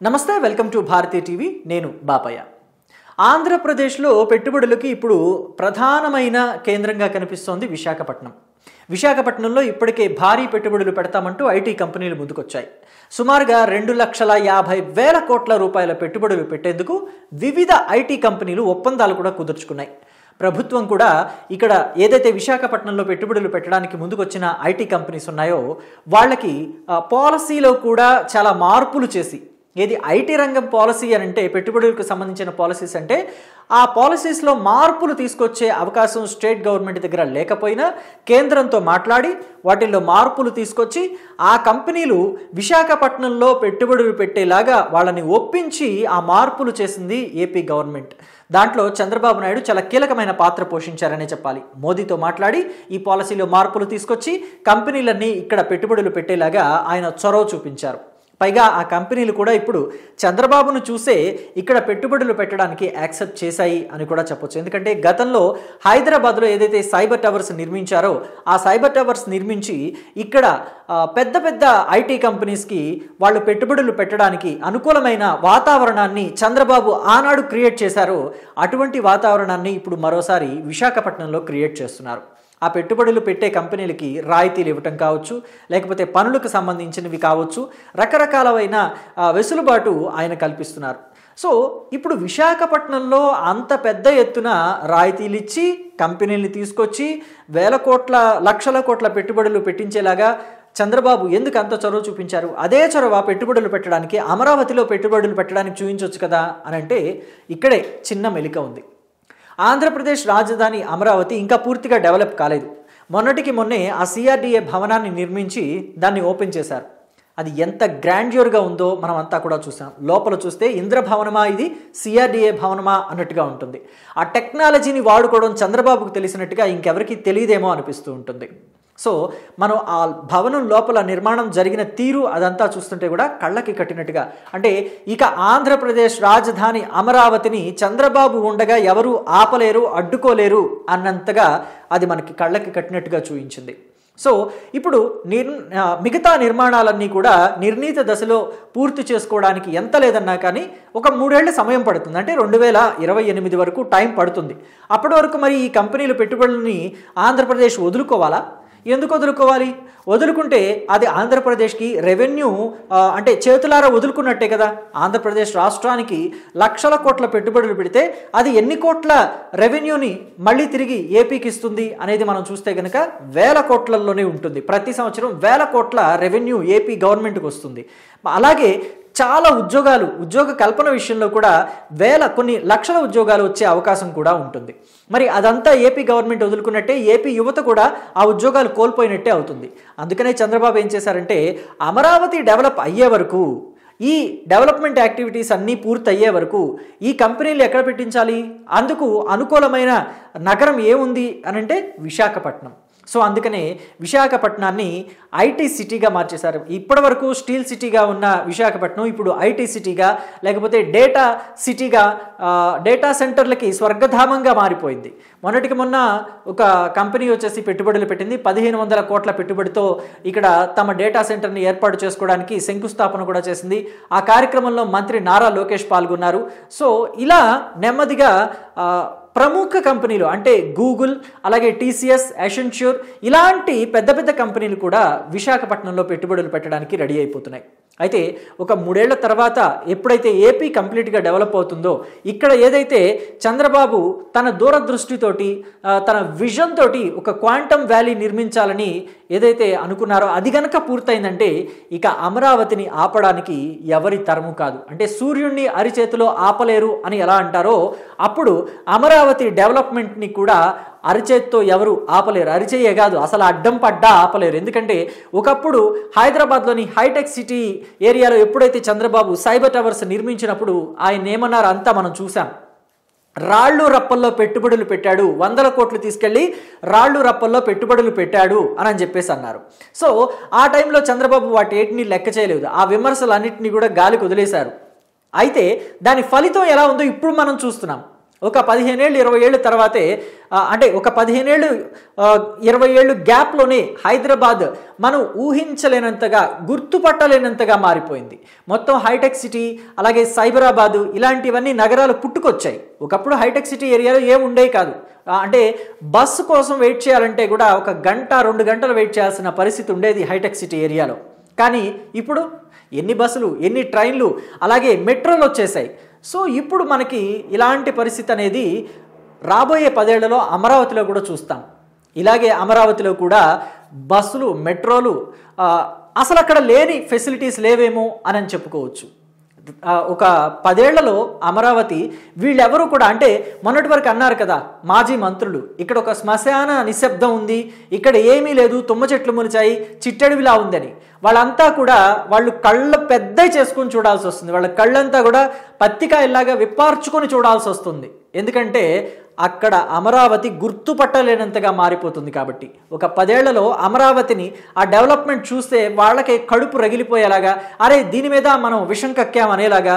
నమస్తే welcome to Bharati TV నేను బాపయ్య. ఆంధ్రప్రదేశ్లో పెట్టుబడులకి ఇప్పుడు ప్రధానమైన కేంద్రంగా కనిపిస్తోంది విశాఖపట్నం. విశాఖపట్నంలో ఇప్పటికే భారీ పెట్టుబడులు పెడతామంటూ ఐటీ కంపెనీలు ముందుకొచ్చాయి. సుమారుగా 2,50,000 కోట్ల రూపాయల పెట్టుబడులు పెట్టేందుకు వివిధ ఐటీ కంపెనీలు ఒప్పందాలు కూడా కుదుర్చుకున్నాయి. ప్రభుత్వం కూడా ఇక్కడ ఏదైతే విశాఖపట్నంలో పెట్టుబడులు పెట్టడానికి ముందుకొచ్చిన ఐటీ కంపెనీస్ ఉన్నాయో వాళ్ళకి పాలసీలో కూడా చాలా మార్పులు చేసి, ఏది ఐటీ రంగం పాలసీ అని అంటే పెట్టుబడులకు సంబంధించిన పాలసీస్ అంటే ఆ పాలసీస్లో మార్పులు తీసుకొచ్చే అవకాశం స్టేట్ గవర్నమెంట్ దగ్గర లేకపోయినా కేంద్రంతో మాట్లాడి వాటిల్లో మార్పులు తీసుకొచ్చి ఆ కంపెనీలు విశాఖపట్నంలో పెట్టుబడులు పెట్టేలాగా వాళ్ళని ఒప్పించి ఆ మార్పులు చేసింది ఏపీ గవర్నమెంట్. దాంట్లో చంద్రబాబు నాయుడు చాలా కీలకమైన పాత్ర పోషించారనే చెప్పాలి. మోదీతో మాట్లాడి ఈ పాలసీలో మార్పులు తీసుకొచ్చి కంపెనీలన్నీ ఇక్కడ పెట్టుబడులు పెట్టేలాగా ఆయన చొరవ చూపించారు. పైగా ఆ కంపెనీలు కూడా ఇప్పుడు చంద్రబాబును చూసే ఇక్కడ పెట్టుబడులు పెట్టడానికి యాక్సెప్ట్ చేశాయి అని కూడా చెప్పొచ్చు. ఎందుకంటే గతంలో హైదరాబాద్లో ఏదైతే సైబర్ టవర్స్ నిర్మించారో ఆ సైబర్ టవర్స్ నిర్మించి ఇక్కడ పెద్ద పెద్ద ఐటీ కంపెనీస్కి వాళ్ళు పెట్టుబడులు పెట్టడానికి అనుకూలమైన వాతావరణాన్ని చంద్రబాబు ఆనాడు క్రియేట్ చేశారో అటువంటి వాతావరణాన్ని ఇప్పుడు మరోసారి విశాఖపట్నంలో క్రియేట్ చేస్తున్నారు. ఆ పెట్టుబడులు పెట్టే కంపెనీలకి రాయితీలు ఇవ్వటం కావచ్చు, లేకపోతే పనులకు సంబంధించినవి కావచ్చు, రకరకాలైన వెసులుబాటు ఆయన కల్పిస్తున్నారు. సో ఇప్పుడు విశాఖపట్నంలో అంత పెద్ద ఎత్తున రాయితీలు ఇచ్చి కంపెనీల్ని తీసుకొచ్చి లక్షల కోట్ల పెట్టుబడులు పెట్టించేలాగా చంద్రబాబు ఎందుకు అంత చొరవ చూపించారు? అదే చొరవ పెట్టుబడులు పెట్టడానికి అమరావతిలో పెట్టుబడులు పెట్టడానికి చూపించవచ్చు కదా అని అంటే ఇక్కడే చిన్న మెలిక ఉంది. ఆంధ్రప్రదేశ్ రాజధాని అమరావతి ఇంకా పూర్తిగా డెవలప్ కాలేదు. మొన్నటికి మొన్నే ఆ సిఆర్డీఏ భవనాన్ని నిర్మించి దాన్ని ఓపెన్ చేశారు. అది ఎంత గ్రాండ్యూర్గా ఉందో మనం అంతా కూడా చూసాం. లోపల చూస్తే ఇంద్రభవనమా ఇది సిఆర్డీఏ భవనమా అన్నట్టుగా ఉంటుంది. ఆ టెక్నాలజీని వాడుకోవడం చంద్రబాబుకు తెలిసినట్టుగా ఇంకెవరికి తెలియదేమో అనిపిస్తూ ఉంటుంది. సో మనం ఆ భవనం లోపల నిర్మాణం జరిగిన తీరు అదంతా చూస్తుంటే కూడా కళ్ళకి కట్టినట్టుగా, అంటే ఇక ఆంధ్రప్రదేశ్ రాజధాని అమరావతిని చంద్రబాబు ఉండగా ఎవరు ఆపలేరు, అడ్డుకోలేరు అన్నంతగా అది మనకి కళ్ళకి కట్టినట్టుగా చూపించింది. సో ఇప్పుడు మిగతా నిర్మాణాలన్నీ కూడా నిర్ణీత దశలో పూర్తి చేసుకోవడానికి ఎంత లేదన్నా కానీ ఒక 3 ఏళ్ల సమయం పడుతుంది. అంటే 2028 వరకు టైం పడుతుంది. అప్పటి వరకు మరి ఈ కంపెనీలు పెట్టుబడులని ఆంధ్రప్రదేశ్ వదులుకోవాలా? ఎందుకు వదులుకోవాలి? వదులుకుంటే అది ఆంధ్రప్రదేశ్కి రెవెన్యూ అంటే చేతులారా వదులుకున్నట్టే కదా. ఆంధ్రప్రదేశ్ రాష్ట్రానికి లక్షల కోట్ల పెట్టుబడులు పెడితే అది ఎన్ని కోట్ల రెవెన్యూని మళ్ళీ తిరిగి ఏపీకి ఇస్తుంది అనేది మనం చూస్తే కనుక 1000 కోట్లలోనే ఉంటుంది. ప్రతి సంవత్సరం 1000 కోట్ల రెవెన్యూ ఏపీ గవర్నమెంట్కి వస్తుంది. అలాగే చాలా ఉద్యోగ కల్పన విషయంలో కూడా కొన్ని లక్షల ఉద్యోగాలు వచ్చే అవకాశం కూడా ఉంటుంది. మరి అదంతా ఏపీ గవర్నమెంట్ వదులుకున్నట్టే ఏపీ యువత కూడా ఆ ఉద్యోగాలు కోల్పోయినట్టే అవుతుంది. అందుకనే చంద్రబాబు ఏం చేశారంటే అమరావతి డెవలప్ అయ్యే వరకు, ఈ డెవలప్మెంట్ యాక్టివిటీస్ అన్నీ పూర్తయ్యే వరకు ఈ కంపెనీలు ఎక్కడ పెట్టించాలి? అందుకు అనుకూలమైన నగరం ఏముంది అని అంటే విశాఖపట్నం. సో అందుకనే విశాఖపట్నాన్ని ఐటీ సిటీగా మార్చేశారు. ఇప్పటి వరకు స్టీల్ సిటీగా ఉన్న విశాఖపట్నం ఇప్పుడు ఐటీ సిటీగా, లేకపోతే డేటా సిటీగా, డేటా సెంటర్లకి స్వర్గధామంగా మారిపోయింది. మొన్నటికి మొన్న ఒక కంపెనీ వచ్చేసి పెట్టుబడులు పెట్టింది. 1,500 కోట్ల పెట్టుబడితో ఇక్కడ తమ డేటా సెంటర్ని ఏర్పాటు చేసుకోవడానికి శంకుస్థాపన కూడా చేసింది. ఆ కార్యక్రమంలో మంత్రి నారా లోకేష్ పాల్గొన్నారు. సో ఇలా నెమ్మదిగా ప్రముఖ కంపెనీలు అంటే గూగుల్, అలాగే టీసీఎస్, ఎసెన్ష్యూర్ ఇలాంటి పెద్ద పెద్ద కంపెనీలు కూడా విశాఖపట్నంలో పెట్టుబడులు పెట్టడానికి రెడీ అయిపోతున్నాయి. అయితే ఒక 3 ఏళ్ల తర్వాత ఎప్పుడైతే ఏపీ కంప్లీట్గా డెవలప్ అవుతుందో, ఇక్కడ ఏదైతే చంద్రబాబు తన దూరదృష్టితోటి తన విజన్ తోటి ఒక క్వాంటమ్ వ్యాలీ నిర్మించాలని ఏదైతే అనుకున్నారో అది గనక పూర్తయిందంటే ఇక అమరావతిని ఆపడానికి ఎవరి తరము కాదు. అంటే సూర్యుడిని అరిచేతిలో ఆపలేరు అని ఎలా అంటారో అప్పుడు అమరావతి డెవలప్మెంట్ని కూడా అరిచేత్తో ఎవరు ఆపలేరు. అరిచేయే కాదు, అసలు అడ్డం పడ్డా ఆపలేరు. ఎందుకంటే ఒకప్పుడు హైదరాబాద్లోని హైటెక్ సిటీ ఏరియాలో ఎప్పుడైతే చంద్రబాబు సైబర్ టవర్స్ నిర్మించినప్పుడు ఆయన ఏమన్నారు అంతా మనం చూసాం. రాళ్ళు రప్పల్లో పెట్టుబడులు పెట్టాడు, 100 కోట్లు తీసుకెళ్లి రాళ్ళు రప్పల్లో పెట్టుబడులు పెట్టాడు అని చెప్పేసి అన్నారు. సో ఆ టైంలో చంద్రబాబు వాటిని లెక్క చేయలేదు. ఆ విమర్శలు అన్నింటినీ కూడా గాలికి వదిలేశారు. అయితే దాని ఫలితం ఎలా ఉందో ఇప్పుడు మనం చూస్తున్నాం. ఒక 15 ఏళ్ళు 20 ఏళ్ళు తర్వాతే అంటే ఒక 15 ఏళ్ళు 20 ఏళ్ళు గ్యాప్లోనే హైదరాబాద్ మనం ఊహించలేనంతగా గుర్తుపట్టలేనంతగా మారిపోయింది. మొత్తం హైటెక్ సిటీ, అలాగే సైబరాబాదు ఇలాంటివన్నీ నగరాలు పుట్టుకొచ్చాయి. ఒకప్పుడు హైటెక్ సిటీ ఏరియాలో ఏముండేవి కాదు. అంటే బస్సు కోసం వెయిట్ చేయాలంటే కూడా 1 గంట 2 గంటలు వెయిట్ చేయాల్సిన పరిస్థితి ఉండేది హైటెక్ సిటీ ఏరియాలో. కానీ ఇప్పుడు ఎన్ని బస్సులు, ఎన్ని ట్రైన్లు, అలాగే మెట్రోలు వచ్చేసాయి. సో ఇప్పుడు మనకి ఇలాంటి పరిస్థితి అనేది రాబోయే 10 ఏళ్లలో అమరావతిలో కూడా చూస్తాం. ఇలాగే అమరావతిలో కూడా బస్సులు, మెట్రోలు అసలు అక్కడ లేని ఫెసిలిటీస్ లేవేమో అని చెప్పుకోవచ్చు. ఒక 10 ఏళ్లలో అమరావతి వీళ్ళెవరూ కూడా, అంటే మొన్నటి వరకు అన్నారు కదా మాజీ మంత్రులు, ఇక్కడ ఒక శ్మశాన నిశ్శబ్దం ఉంది, ఇక్కడ ఏమీ లేదు, తుమ్మ చెట్లు మొలిచాయి, చిట్టడివిలా ఉందని. వాళ్ళంతా కూడా వాళ్ళు కళ్ళు పెద్దవి చేసుకొని చూడాల్సి వస్తుంది. వాళ్ళ కళ్ళంతా కూడా పత్తికాయల్లాగా విప్పార్చుకొని చూడాల్సి వస్తుంది. ఎందుకంటే అక్కడ అమరావతి గుర్తుపట్టలేనంతగా మారిపోతుంది. కాబట్టి ఒక 10 ఏళ్లలో అమరావతిని ఆ డెవలప్మెంట్ చూస్తే వాళ్ళకి కడుపు రగిలిపోయేలాగా, అరే దీని మీద మనం విషం కక్కాం అనేలాగా,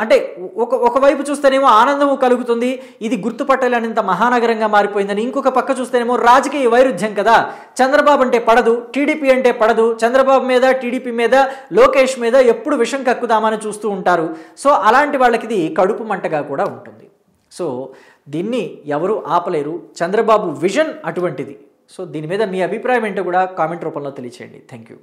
అంటే ఒకవైపు చూస్తేనేమో ఆనందము కలుగుతుంది, ఇది గుర్తుపట్టలేనంత మహానగరంగా మారిపోయిందని. ఇంకొక పక్క చూస్తేనేమో రాజకీయ వైరుధ్యం కదా, చంద్రబాబు అంటే పడదు, టీడీపీ అంటే పడదు, చంద్రబాబు మీద, టీడీపీ మీద, లోకేష్ మీద ఎప్పుడు విషం కక్కుదామని చూస్తూ ఉంటారు. సో అలాంటి వాళ్ళకి ఇది కడుపు మంటగా కూడా ఉంటుంది. సో దీన్ని ఎవరు ఆపలేరు. చంద్రబాబు విజన్ అటువంటిది. సో దీని మీద మీ అభిప్రాయం ఏంటో కూడా కామెంట్ రూపంలో తెలియచేయండి. Thank you.